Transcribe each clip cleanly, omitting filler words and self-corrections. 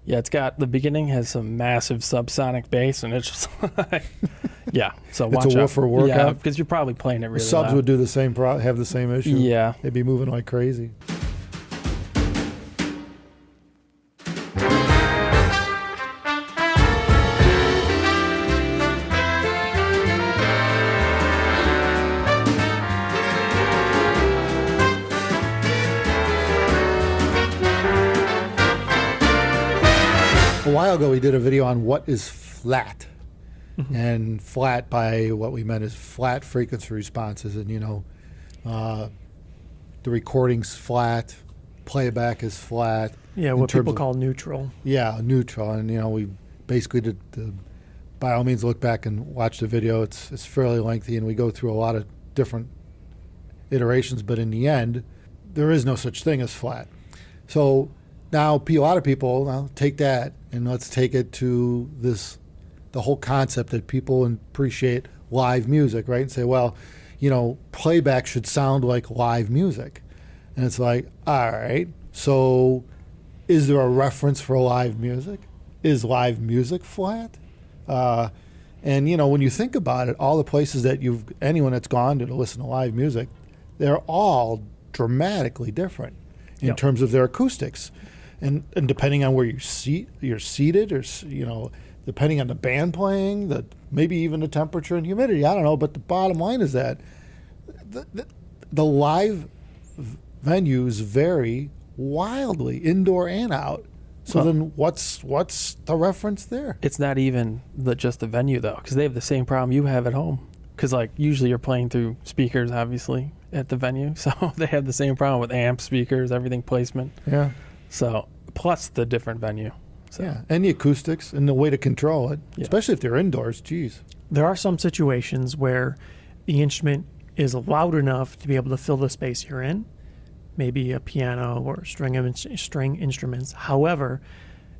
Yeah, it's got, the beginning has some massive subsonic bass, and it's just like, yeah. So watch It's a out. woofer workout. Yeah, because you're probably playing it really Subs loud. would do the same, have the same issue. Yeah. They'd be moving like crazy. A while ago, we did a video on what is flat. And flat, by what we meant, is flat frequency responses. And, the recording's flat, playback is flat. Yeah, in what terms people of- call neutral. Yeah, neutral. And, we basically did, by all means, look back and watch the video. It's fairly lengthy, and we go through a lot of different iterations. But in the end, there is no such thing as flat. So now a lot of people now take that and let's take it to the whole concept that people appreciate live music, right? And say, well, playback should sound like live music. And it's like, all right, so is there a reference for live music? Is live music flat? And, when you think about it, all the places that anyone that's gone to listen to live music, they're all dramatically different in terms of their acoustics. And depending on where you're seated, or, depending on the band playing, maybe even the temperature and humidity, I don't know. But the bottom line is that the live venues vary wildly, indoor and out. So then what's the reference there? It's not even just the venue, though, because they have the same problem you have at home. Because, usually you're playing through speakers, obviously, at the venue. So they have the same problem with amps, speakers, everything placement. Yeah. So, plus the different venue. So. Yeah, and the acoustics and the way to control it, Yeah. especially if they're indoors. Geez. There are some situations where the instrument is loud enough to be able to fill the space you're in, maybe a piano or string instruments. However,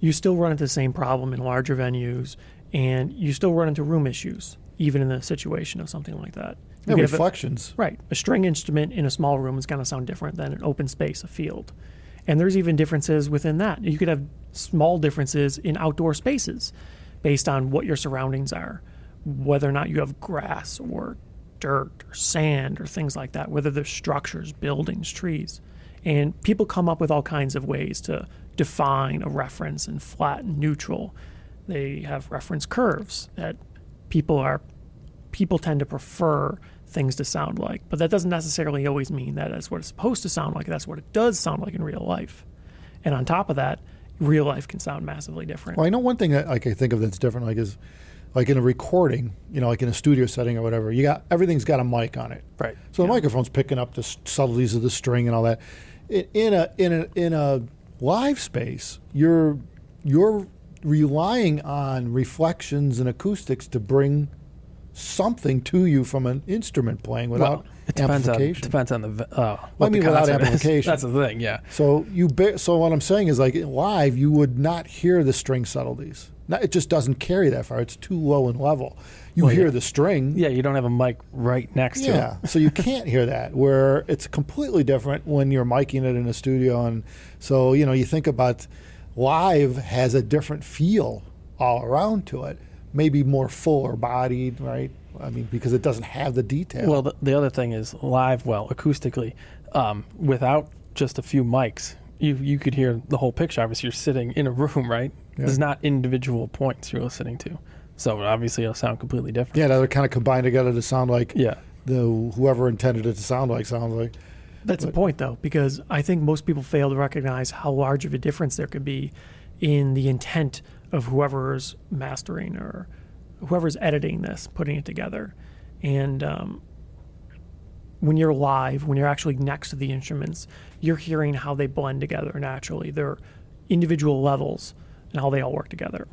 you still run into the same problem in larger venues, and you still run into room issues, even in the situation of something like that. Yeah, You could have reflections. Right. A string instrument in a small room is going to sound different than an open space, a field. And there's even differences within that. You could have small differences in outdoor spaces based on what your surroundings are, whether or not you have grass or dirt or sand or things like that, whether there's structures, buildings, trees. And people come up with all kinds of ways to define a reference and flat and neutral. They have reference curves that people tend to prefer things to sound like, but that doesn't necessarily always mean that that's what it's supposed to sound like. That's what it does sound like in real life. And on top of that, real life can sound massively different. Well, I know one thing that I think of that's different, is in a recording, like in a studio setting or whatever, everything's got a mic on it. Right. So the microphone's picking up the subtleties of the string and all that. In a live space, you're relying on reflections and acoustics to bring something to you from an instrument playing without amplification. Depends on without amplification. That's the thing, yeah. So so what I'm saying is, live, you would not hear the string subtleties. It just doesn't carry that far. It's too low in level. You hear the string. Yeah, you don't have a mic right next to it. Yeah, so you can't hear that, where it's completely different when you're miking it in a studio. And so, you think about live has a different feel all around to it. Maybe more fuller bodied, right? I mean, because it doesn't have the detail. Well, the other thing is live, acoustically, without just a few mics, you could hear the whole picture. Obviously, you're sitting in a room, right? Yeah. There's not individual points you're listening to. So obviously it'll sound completely different. Yeah, they're kind of combined together to sound like Yeah. whoever intended it to sound like sounds like. That's the point, though, because I think most people fail to recognize how large of a difference there could be in the intent of whoever's mastering or whoever's editing this, putting it together. And when you're live, when you're actually next to the instruments, you're hearing how they blend together naturally, their individual levels and how they all work together.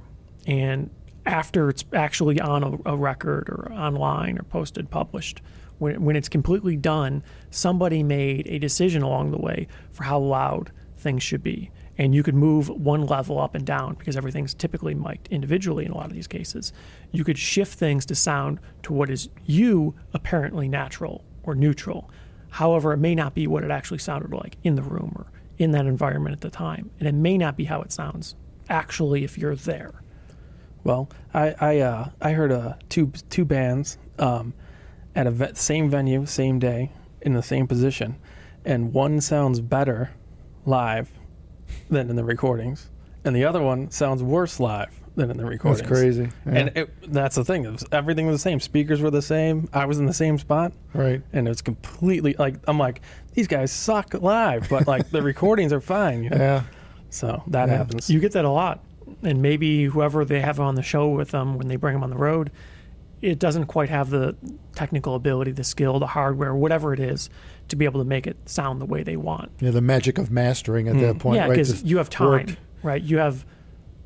And after it's actually on a record or online or posted, published, when it's completely done, somebody made a decision along the way for how loud things should be. And you could move one level up and down because everything's typically mic'd individually in a lot of these cases. You could shift things to sound to what is apparently natural or neutral. However, it may not be what it actually sounded like in the room or in that environment at the time. And it may not be how it sounds actually if you're there. Well, I heard two bands at a same venue, same day, in the same position, and one sounds better live than in the recordings, and the other one sounds worse live than in the recordings. That's crazy. Yeah. And that's the thing. Everything was the same. Speakers were the same. I was in the same spot. Right. And it's completely like, I'm like, these guys suck live, but like the recordings are fine. You know? Yeah. So that Yeah. happens. You get that a lot. And maybe whoever they have on the show with them when they bring them on the road, it doesn't quite have the technical ability, the skill, the hardware, whatever it is, to be able to make it sound the way they want. Yeah, the magic of mastering at that point, Yeah, right? because Just you have time, work. right? You have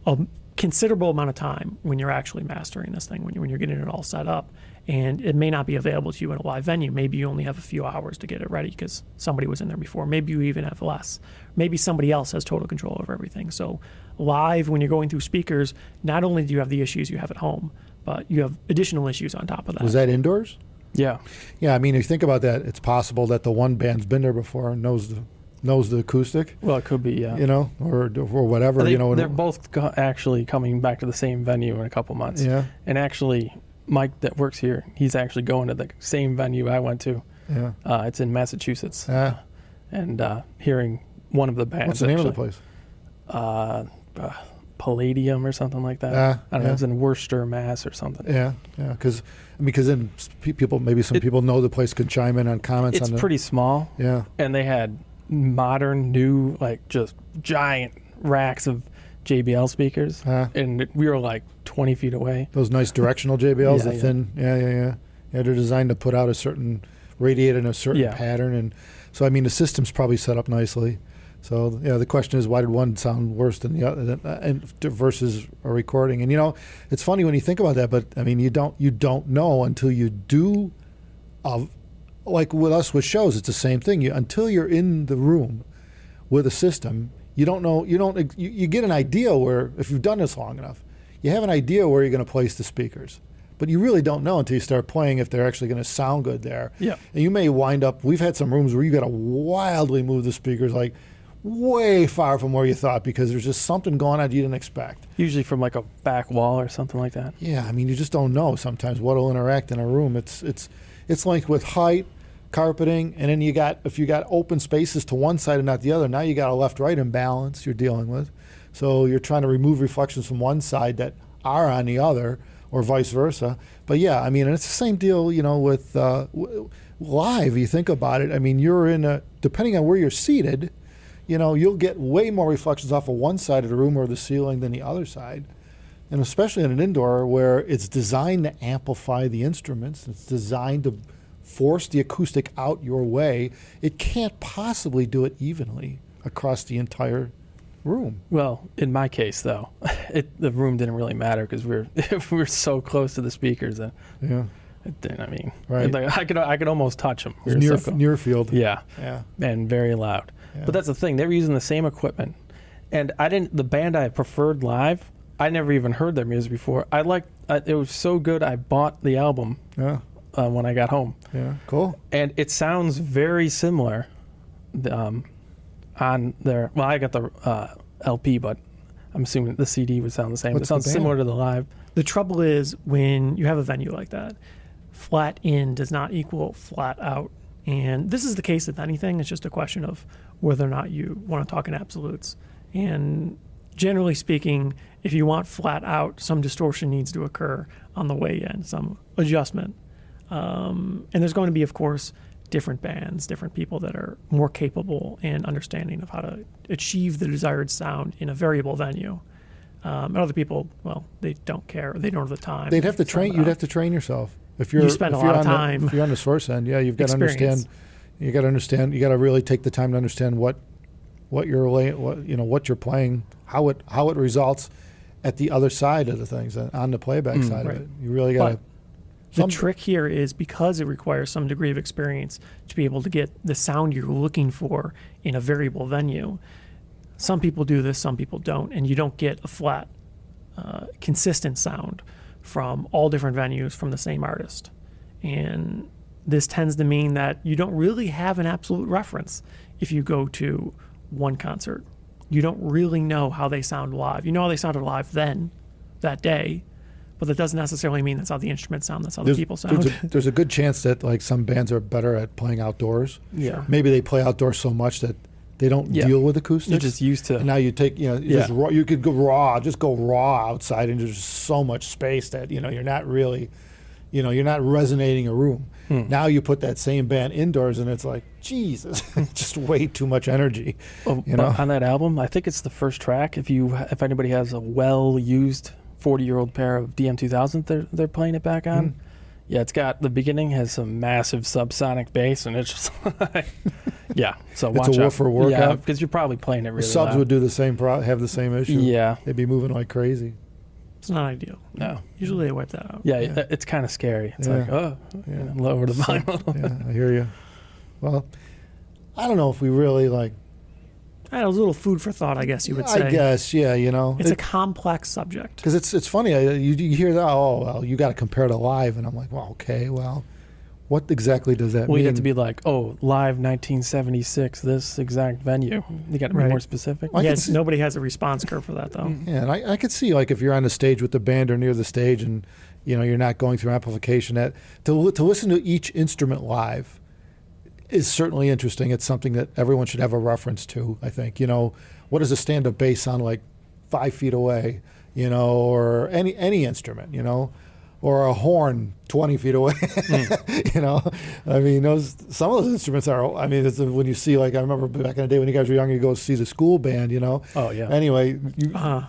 a considerable amount of time when you're actually mastering this thing, when you're getting it all set up. And it may not be available to you in a live venue. Maybe you only have a few hours to get it ready because somebody was in there before. Maybe you even have less. Maybe somebody else has total control over everything. So live, when you're going through speakers, not only do you have the issues you have at home, but you have additional issues on top of that. Was that indoors? Yeah. Yeah, I mean, if you think about that, it's possible that the one band's been there before and knows the acoustic, Well, it could be, yeah. you know, or whatever, They, you know. they're both actually coming back to the same venue in a couple months. Yeah, And actually, Mike that works here, he's actually going to the same venue I went to. yeah. It's in Massachusetts. Ah, And hearing one of the bands. what's the name of the actually, place? Palladium or something like that. I don't know. yeah. It's in Worcester, Mass or something. Yeah, yeah. Because then people, maybe some people know the place, can chime in on comments. It's on the, pretty small. Yeah, And they had modern, new, like just giant racks of JBL speakers. And we were like 20 feet away. those nice directional JBLs, Yeah, the yeah. thin. Yeah. Yeah, they're designed to put out a certain, radiate in a certain Yeah. pattern, and so I mean the system's probably set up nicely. So yeah, the question is, why did one sound worse than the other, and versus a recording? And you know, it's funny when you think about that, but I mean, you don't know until you do. Like with us with shows, it's the same thing. Until you're in the room with a system, you don't know. You get an idea where, if you've done this long enough, you have an idea where you're going to place the speakers. But you really don't know until you start playing if they're actually going to sound good there. Yeah. And you may wind up. We've had some rooms where you got to wildly move the speakers, like way far from where you thought, because there's just something going on you didn't expect. Usually from like a back wall or something like that. Yeah, I mean, you just don't know sometimes what'll interact in a room. It's linked with height, carpeting, and then if you got open spaces to one side and not the other, now you got a left-right imbalance you're dealing with. So you're trying to remove reflections from one side that are on the other, or vice versa. But yeah, I mean, and it's the same deal, you know, with live. You think about it. I mean, depending on where you're seated, you know, you'll get way more reflections off of one side of the room or the ceiling than the other side. And especially in an indoor where it's designed to amplify the instruments, it's designed to force the acoustic out your way, it can't possibly do it evenly across the entire room. Well, in my case, though, the room didn't really matter because we were so close to the speakers that Yeah. it didn't. I mean, Right. like, I could almost touch them. It was near field. Yeah, Yeah. and very loud. Yeah. But that's the thing; they were using the same equipment, and the band I preferred live. I never even heard their music before. It was so good. I bought the album Yeah. when I got home, Yeah. Cool. and it sounds very similar. On their, well, I got the LP, but I'm assuming the CD would sound the same. What's It sounds the band? similar to the live. The trouble is when you have a venue like that, flat in does not equal flat out. And this is the case with anything. It's just a question of whether or not you want to talk in absolutes. And generally speaking, if you want flat out, some distortion needs to occur on the way in, some adjustment. And there's going to be, of course, different bands, different people that are more capable and understanding of how to achieve the desired sound in a variable venue. And other people, well, they don't care. They don't have the time. They'd have to train. You'd have to train yourself. If you're spend a if you're lot of on time. if you're on the source end, yeah, you've got to Experience. understand. You got to understand. You got to really take the time to understand what you're playing, how it results at the other side of the things, on the playback side right. of it. You really got to. But the trick here is because it requires some degree of experience to be able to get the sound you're looking for in a variable venue. Some people do this, some people don't, and you don't get a flat, consistent sound from all different venues from the same artist. And this tends to mean that you don't really have an absolute reference if you go to one concert you don't really know how they sound live. You know how they sounded live then, that day, but that doesn't necessarily mean that's how the instruments sound. That's how the people sound. There's a good chance that like some bands are better at playing outdoors. Yeah. Maybe they play outdoors so much that they don't deal with acoustics. You're just used to. And now you take, just raw, you could go raw outside, and there's so much space that, you're not really, you're not resonating a room. Now you put that same band indoors, and it's like, Jesus, just way too much energy. But on that album, I think it's the first track. If anybody has a well-used 40-year-old pair of DM2000 they're playing it back on. Yeah, it's got, the beginning has some massive subsonic bass, and it's just like, yeah. So watch out. It's a woofer workout. Yeah, because you're probably playing it really Subs loud. would do the same, have the same issue. Yeah. They'd be moving like crazy. It's not ideal. No. Usually they wipe that out. Yeah, it's kind of scary. It's like, lower the volume a little bit. Yeah, I hear you. Well, I don't know if we really like. It was a little food for thought, I guess you would say. I guess, yeah, It's a complex subject. Because it's funny, you hear that, you got to compare to live, and I'm like, well, okay, well, what exactly does that mean? Well, you have to be like, live 1976, this exact venue. You got to be more specific. Nobody has a response curve for that, though. Yeah, and I could see, like, if you're on the stage with the band or near the stage, and you're not going through amplification, that to listen to each instrument live is certainly interesting. It's something that everyone should have a reference to, I think. What does a stand-up bass sound like 5 feet away, or any instrument, or a horn 20 feet away, I mean, some of those instruments are, I mean, when you see, like, I remember back in the day when you guys were young, you go see the school band, Oh, yeah. Anyway,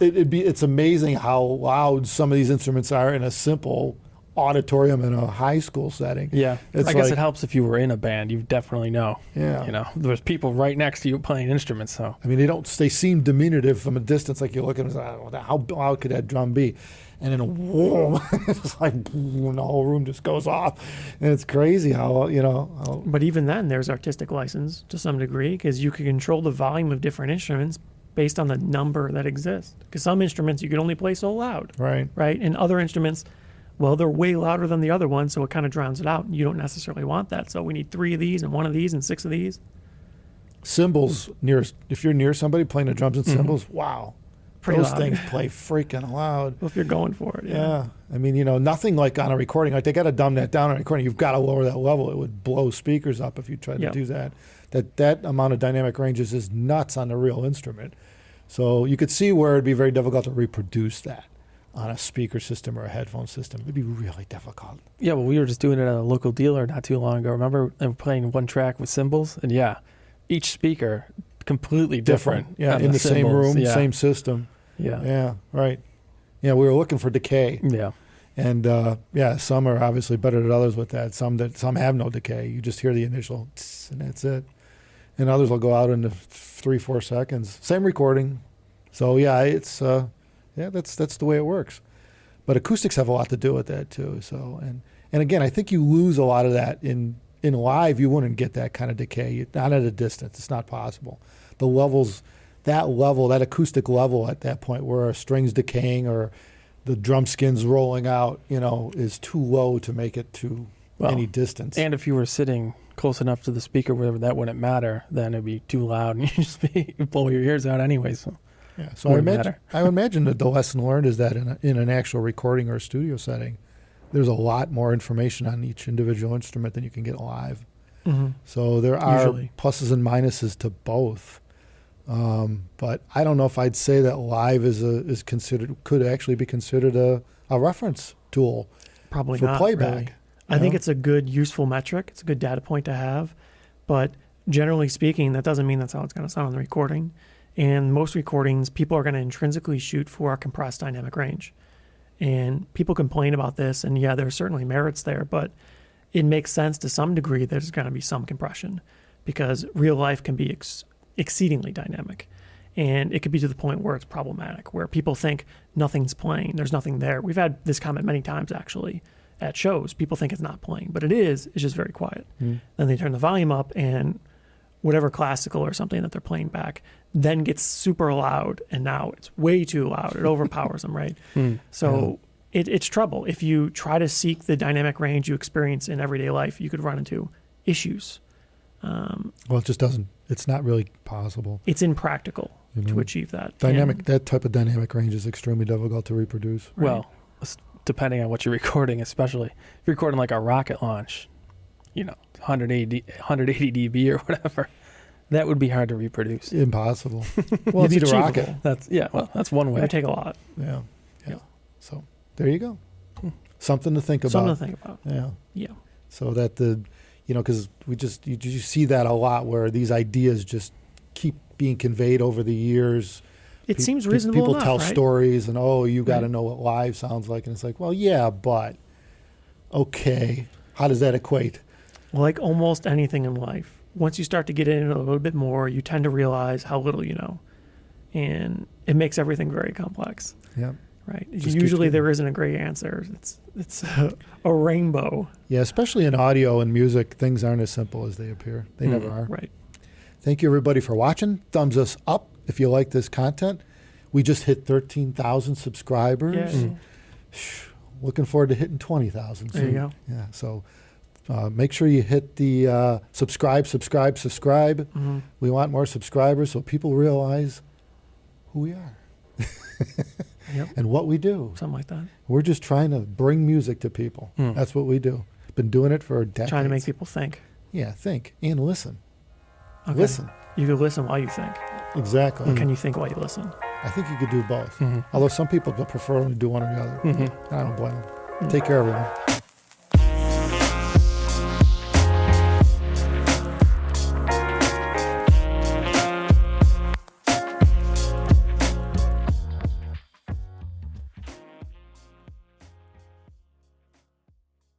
it's amazing how loud some of these instruments are in a simple auditorium in a high school setting. Yeah, I guess it helps if you were in a band. You definitely know. Yeah, there's people right next to you playing instruments. So I mean, they seem diminutive from a distance. Like you look at them, and say, how loud could that drum be? And then whoa, it's like boom, the whole room just goes off, and it's crazy how. But even then, there's artistic license to some degree, because you can control the volume of different instruments based on the number that exists. Because some instruments you can only play so loud, right, and other instruments, well, they're way louder than the other one, so it kind of drowns it out. You don't necessarily want that. So we need 3 of these and 1 of these and 6 of these. Cymbals, if you're near somebody playing the drums and cymbals, wow. Pretty Those loud. things play freaking loud. Well, if you're going for it, yeah. I mean, nothing like on a recording. Like they got to dumb that down on a recording. You've got to lower that level. It would blow speakers up if you tried to do that. That amount of dynamic ranges is nuts on the real instrument. So you could see where it'd be very difficult to reproduce that on a speaker system or a headphone system. It'd be really difficult. Yeah, well, we were just doing it at a local dealer not too long ago. Remember, they were playing one track with cymbals, and each speaker completely different. Yeah, in the same room, same system. Yeah. Yeah, right. Yeah, we were looking for decay. Yeah. And some are obviously better than others with that. Some have no decay. You just hear the initial tss, and that's it. And others will go out into 3-4 seconds. Same recording. So it's that's the way it works. But acoustics have a lot to do with that too. So and again, I think you lose a lot of that in live. You wouldn't get that kind of decay. Not at a distance. It's not possible. The levels, that acoustic level at that point where a string's decaying or the drum skin's rolling out, is too low to make it to any distance. And if you were sitting close enough to the speaker where that wouldn't matter, then it'd be too loud and you just blow your ears out anyway. So. Yeah, so I imagine that the lesson learned is that in an actual recording or a studio setting, there's a lot more information on each individual instrument than you can get live. Mm-hmm. So there are Usually pluses and minuses to both. But I don't know if I'd say that live could actually be considered a reference tool. Probably for not playback. Really. I think it's a good, useful metric. It's a good data point to have. But generally speaking, that doesn't mean that's how it's going to sound on the recording. And most recordings, people are going to intrinsically shoot for a compressed dynamic range. And people complain about this, and there are certainly merits there, but it makes sense to some degree that there's going to be some compression because real life can be exceedingly dynamic. And it could be to the point where it's problematic, where people think nothing's playing, there's nothing there. We've had this comment many times, actually, at shows. People think it's not playing, but it is. It's just very quiet. Then they turn the volume up, and whatever classical or something that they're playing back then gets super loud, and now it's way too loud. It overpowers them, right? So it's trouble. If you try to seek the dynamic range you experience in everyday life, you could run into issues. Well, it just doesn't. It's not really possible. It's impractical. You to know? achieve that. Dynamic, And- that type of dynamic range is extremely difficult to reproduce. Right. Well, depending on what you're recording, especially if you're recording like a rocket launch, 180 dB or whatever, that would be hard to reproduce. Impossible. well, you need it's a rocket. achievable. That's one It way. would take a lot. Yeah. Yeah. So there you go. Something to think about. Something to think about. Yeah. Yeah. So that because you see that a lot where these ideas just keep being conveyed over the years. It seems reasonable People enough, tell right? stories and, you got to Right. know what live sounds like. And it's like, well, yeah, but okay. How does that equate? Like almost anything in life, once you start to get in a little bit more, you tend to realize how little you know. And it makes everything very complex, Yeah. right? Just keeps Usually getting- there isn't a great answer. It's a rainbow. Yeah, especially in audio and music, things aren't as simple as they appear. They never are. Right. Thank you, everybody, for watching. Thumbs us up if you like this content. We just hit 13,000 subscribers. Yeah. Looking forward to hitting 20,000 soon. There you go. Yeah, so make sure you hit the subscribe. Mm-hmm. We want more subscribers so people realize who we are Yep. and what we do. Something like that. We're just trying to bring music to people. Hmm. That's what we do. Been doing it for decades. Trying to make people think. Yeah, think and listen. Okay. Listen. You can listen while you think. Exactly. Or can you think while you listen? I think you could do both. Mhm. Although some people prefer to do one or the other. Mhm. I don't blame them. Take care, everyone.